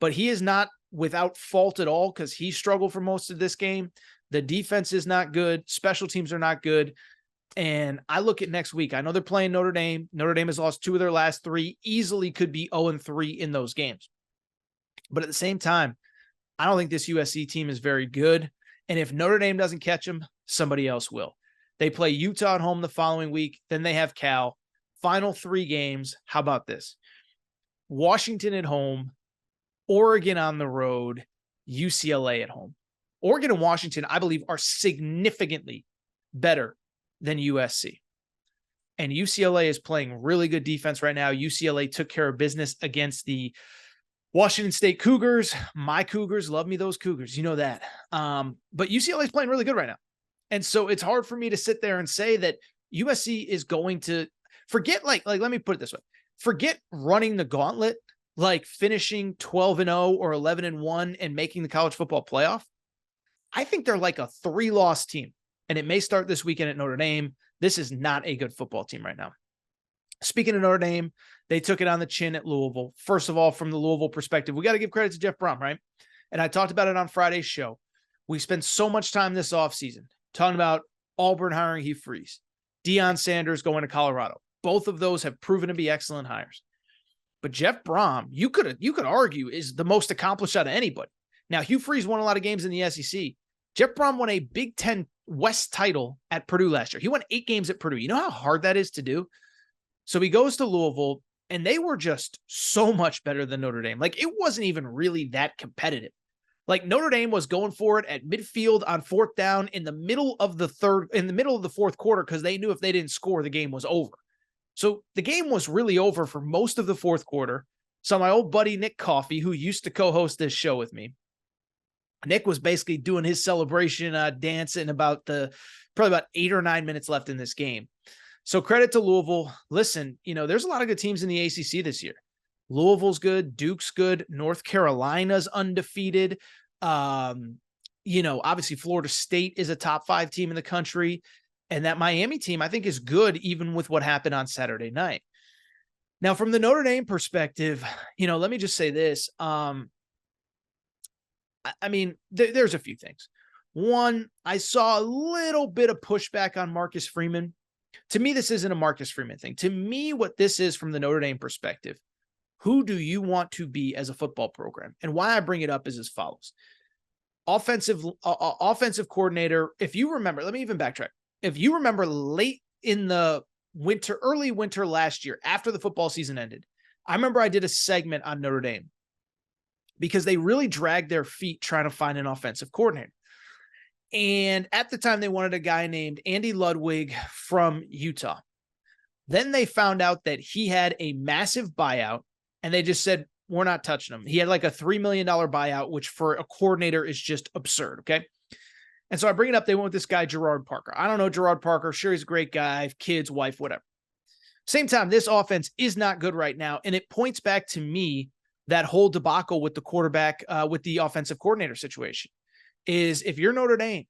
But he is not without fault at all because he struggled for most of this game. The defense is not good. Special teams are not good. And I look at next week. I know they're playing Notre Dame. Notre Dame has lost 2 of their last 3, easily could be 0-3 in those games. But at the same time, I don't think this USC team is very good. And if Notre Dame doesn't catch them, somebody else will. They play Utah at home the following week. Then they have Cal. Final 3 games. How about this? Washington at home, Oregon on the road, UCLA at home. Oregon and Washington, I believe, are significantly better than USC. And UCLA is playing really good defense right now. UCLA took care of business against the Washington State Cougars. My Cougars, love me those Cougars. You know that. But UCLA is playing really good right now. And so it's hard for me to sit there and say that USC is going to forget, like let me put it this way. Forget running the gauntlet, like finishing 12-0 or 11-1 and making the college football playoff. I think they're like a 3-loss team. And it may start this weekend at Notre Dame. This is not a good football team right now. Speaking of Notre Dame, they took it on the chin at Louisville. First of all, from the Louisville perspective, we got to give credit to Jeff Brom, right? And I talked about it on Friday's show. We spent so much time this offseason talking about Auburn hiring Hugh Freeze. Deion Sanders going to Colorado. Both of those have proven to be excellent hires. But Jeff Brom, you could argue, is the most accomplished out of anybody. Now, Hugh Freeze won a lot of games in the SEC. Jeff Brom won a Big Ten West title at Purdue last year. He won 8 games at Purdue. You know how hard that is to do? So he goes to Louisville, and they were just so much better than Notre Dame. Like, it wasn't even really that competitive. Like, Notre Dame was going for it at midfield on 4th down in the middle of the 4th quarter, because they knew if they didn't score, the game was over. So the game was really over for most of the 4th quarter. So my old buddy Nick Coffey, who used to co-host this show with me, Nick was basically doing his celebration dance in probably about 8 or 9 minutes left in this game. So credit to Louisville. Listen, there's a lot of good teams in the ACC this year. Louisville's good. Duke's good. North Carolina's undefeated. Obviously Florida State is a top 5 team in the country. And that Miami team, I think, is good even with what happened on Saturday night. Now, from the Notre Dame perspective, let me just say this. There's a few things. One, I saw a little bit of pushback on Marcus Freeman. To me, this isn't a Marcus Freeman thing. To me, what this is from the Notre Dame perspective, who do you want to be as a football program? And why I bring it up is as follows. Offensive coordinator, if you remember, let me even backtrack. If you remember late in the early winter last year, after the football season ended, I remember I did a segment on Notre Dame because they really dragged their feet trying to find an offensive coordinator. And at the time, they wanted a guy named Andy Ludwig from Utah. Then they found out that he had a massive buyout, and they just said, we're not touching him. He had like a $3 million buyout, which for a coordinator is just absurd, okay? And so I bring it up. They went with this guy, Gerard Parker. I don't know Gerard Parker. Sure, he's a great guy, kids, wife, whatever. Same time, this offense is not good right now, and it points back to me that whole debacle with the quarterback, with the offensive coordinator situation, is if you're Notre Dame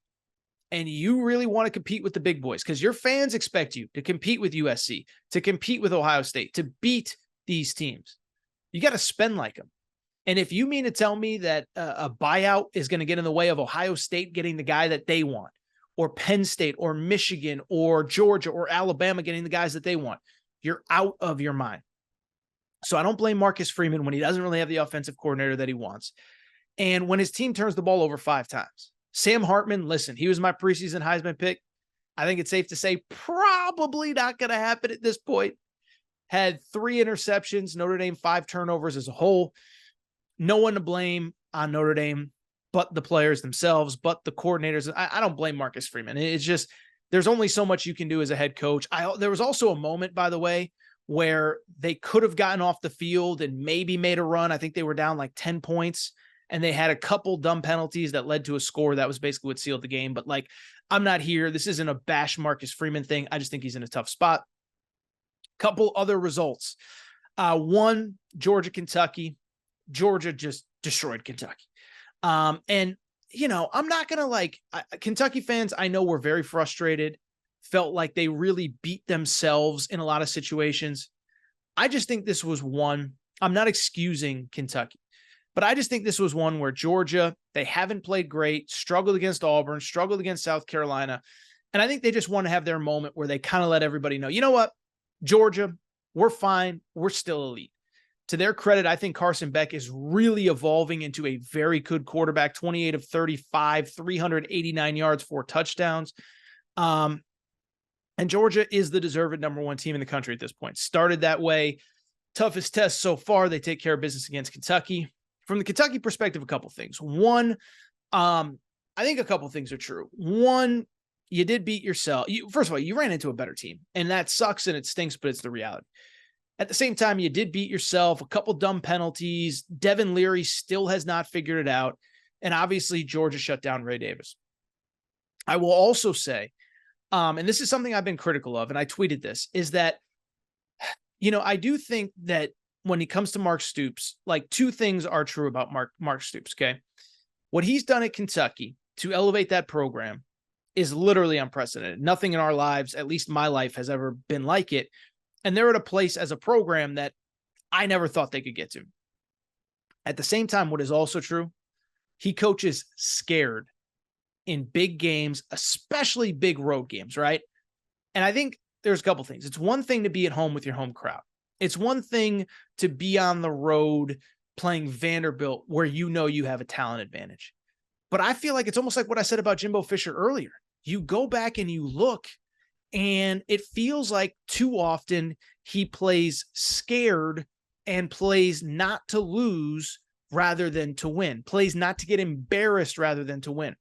and you really want to compete with the big boys, because your fans expect you to compete with USC, to compete with Ohio State, to beat these teams, you got to spend like them. And if you mean to tell me that a buyout is going to get in the way of Ohio State getting the guy that they want, or Penn State or Michigan or Georgia or Alabama getting the guys that they want, you're out of your mind. So I don't blame Marcus Freeman when he doesn't really have the offensive coordinator that he wants. And when his team turns the ball over 5 times. Sam Hartman, listen, he was my preseason Heisman pick. I think it's safe to say probably not going to happen at this point. Had 3 interceptions, Notre Dame 5 turnovers as a whole. No one to blame on Notre Dame but the players themselves, but the coordinators. I don't blame Marcus Freeman. It's just there's only so much you can do as a head coach. There was also a moment, by the way, where they could have gotten off the field and maybe made a run. I think they were down like 10 points, and they had a couple dumb penalties that led to a score that was basically what sealed the game. But like, I'm not here. This isn't a bash Marcus Freeman thing. I just think he's in a tough spot. Couple other results. One, Georgia, Kentucky. Georgia just destroyed Kentucky. And, I'm not going to Kentucky fans, I know, were very frustrated, felt like they really beat themselves in a lot of situations. I just think this was one. I'm not excusing Kentucky, but I just think this was one where Georgia, they haven't played great, struggled against Auburn, struggled against South Carolina. And I think they just want to have their moment where they kind of let everybody know, you know what, Georgia, we're fine. We're still elite. To their credit, I think Carson Beck is really evolving into a very good quarterback, 28 of 35, 389 yards, 4 touchdowns. And Georgia is the deserved number 1 team in the country at this point. Started that way. Toughest test so far. They take care of business against Kentucky. From the Kentucky perspective, a couple things. One, I think a couple things are true. One, you did beat yourself. First of all, you ran into a better team, and that sucks and it stinks, but it's the reality. At the same time, you did beat yourself, a couple dumb penalties. Devin Leary still has not figured it out. And obviously, Georgia shut down Ray Davis. I will also say, and this is something I've been critical of, and I tweeted this, is that, I do think that when it comes to Mark Stoops, like 2 things are true about Mark Stoops, okay? What he's done at Kentucky to elevate that program is literally unprecedented. Nothing in our lives, at least my life, has ever been like it. And they're at a place as a program that I never thought they could get to. At the same time, what is also true, he coaches scared in big games, especially big road games, right? And I think there's a couple things. It's one thing to be at home with your home crowd. It's one thing to be on the road playing Vanderbilt where you know you have a talent advantage. But I feel like it's almost like what I said about Jimbo Fisher earlier. You go back and you look, and it feels like too often he plays scared and plays not to lose rather than to win, plays not to get embarrassed rather than to win.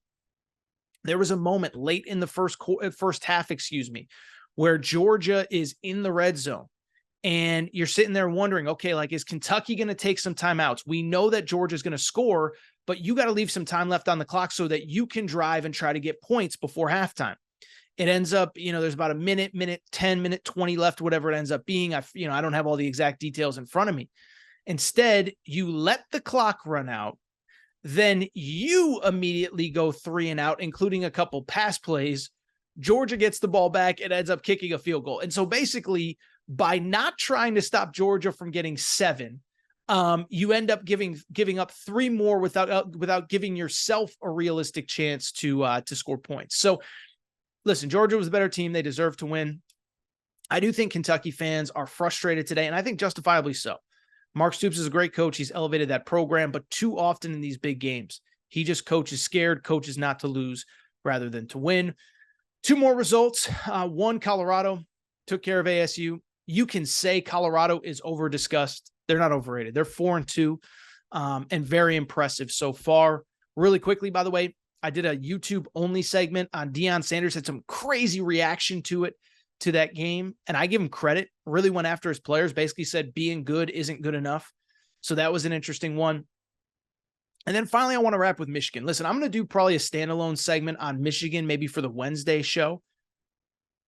There was a moment late in the first half, where Georgia is in the red zone. And you're sitting there wondering, okay, like, is Kentucky going to take some timeouts? We know that Georgia's going to score, but you got to leave some time left on the clock so that you can drive and try to get points before halftime. It ends up, there's about a minute 10, minute 20 left, whatever it ends up being. I don't have all the exact details in front of me. Instead, you let the clock run out. Then you immediately go 3 and out, including a couple pass plays. Georgia gets the ball back. It ends up kicking a field goal. And so basically, by not trying to stop Georgia from getting 7, you end up giving up 3 more without giving yourself a realistic chance to score points. So listen, Georgia was a better team. They deserve to win. I do think Kentucky fans are frustrated today, and I think justifiably so. Mark Stoops is a great coach. He's elevated that program, but too often in these big games, he just coaches scared, coaches not to lose rather than to win. 2 more results. 1, Colorado took care of ASU. You can say Colorado is over-discussed. They're not overrated. They're 4-2 and very impressive so far. Really quickly, by the way, I did a YouTube-only segment on Deion Sanders, had some crazy reaction to that game, and I give him credit. Really went after his players, basically said being good isn't good enough. So that was an interesting one. And then finally, I want to wrap with Michigan. Listen, I'm going to do probably a standalone segment on Michigan, maybe for the Wednesday show.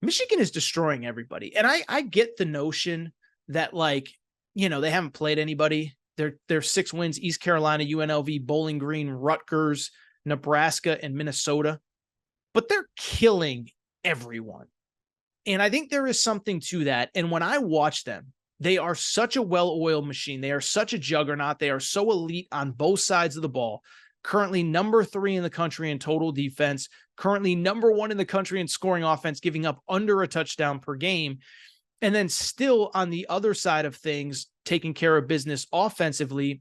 Michigan is destroying everybody. And I get the notion that, like, they haven't played anybody. They're 6 wins: East Carolina, UNLV, Bowling Green, Rutgers, Nebraska, and Minnesota. But they're killing everyone. And I think there is something to that. And when I watch them, they are such a well-oiled machine. They are such a juggernaut. They are so elite on both sides of the ball. Currently number 3 in the country in total defense. Currently number 1 in the country in scoring offense, giving up under a touchdown per game. And then still on the other side of things, taking care of business offensively,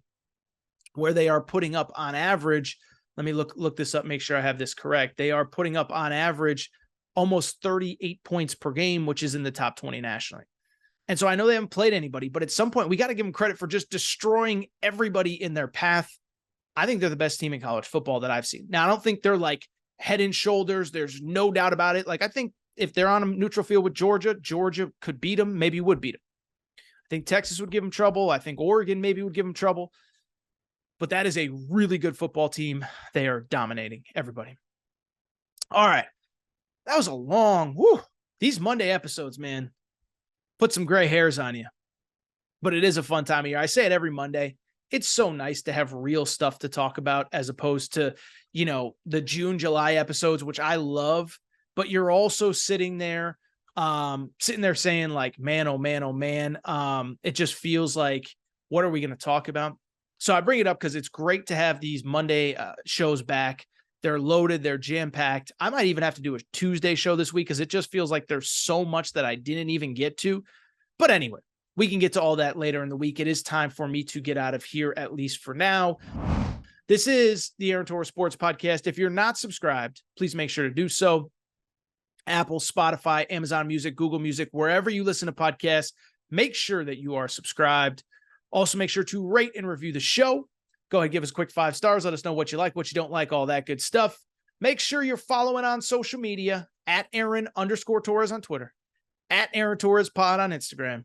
where they are putting up on average, let me look this up, make sure I have this correct. They are putting up on average almost 38 points per game, which is in the top 20 nationally. And so I know they haven't played anybody, but at some point we got to give them credit for just destroying everybody in their path. I think they're the best team in college football that I've seen. Now, I don't think they're like head and shoulders. There's no doubt about it. Like, I think if they're on a neutral field with Georgia could beat them, maybe would beat them. I think Texas would give them trouble. I think Oregon maybe would give them trouble. But that is a really good football team. They are dominating everybody. All right. That was a long, these Monday episodes, man, put some gray hairs on you. But it is a fun time of year. I say it every Monday. It's so nice to have real stuff to talk about as opposed to, the June, July episodes, which I love. But you're also sitting there saying, like, man, oh man, oh man. It just feels like, what are we going to talk about? So I bring it up because it's great to have these Monday shows back. They're loaded. They're jam-packed. I might even have to do a Tuesday show this week because it just feels like there's so much that I didn't even get to. But anyway, we can get to all that later in the week. It is time for me to get out of here, at least for now. This is the Aaron Torres Sports Podcast. If you're not subscribed, please make sure to do so. Apple, Spotify, Amazon Music, Google Music, wherever you listen to podcasts, make sure that you are subscribed. Also, make sure to rate and review the show. Go ahead, give us a quick 5 stars. Let us know what you like, what you don't like, all that good stuff. Make sure you're following on social media at Aaron_Torres on Twitter, at Aaron Torres Pod on Instagram,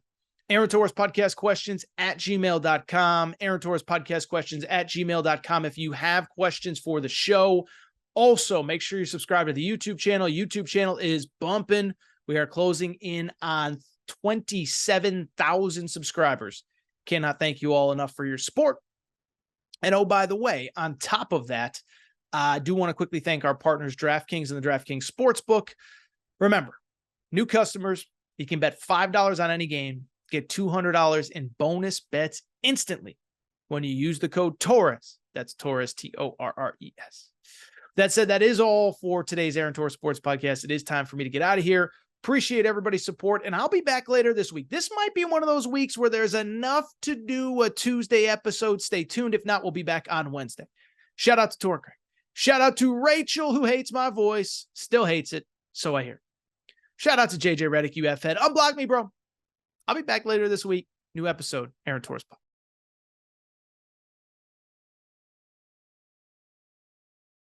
Aaron Torres Podcast Questions at gmail.com, Aaron Torres Podcast Questions at gmail.com if you have questions for the show. Also, make sure you subscribe to the YouTube channel. YouTube channel is bumping. We are closing in on 27,000 subscribers. Cannot thank you all enough for your support. And oh, by the way, on top of that, I do want to quickly thank our partners, DraftKings and the DraftKings Sportsbook. Remember, new customers, you can bet $5 on any game, get $200 in bonus bets instantly when you use the code Torres. That's Torres, Torres. That said, that is all for today's Aaron Torres Sports Podcast. It is time for me to get out of here. Appreciate everybody's support, and I'll be back later this week. This might be one of those weeks where there's enough to do a Tuesday episode. Stay tuned. If not, we'll be back on Wednesday. Shout out to Torres. Shout out to Rachel, who hates my voice. Still hates it, so I hear. Shout out to JJ Redick, UF head. Unblock me, bro. I'll be back later this week. New episode, Aaron Torres.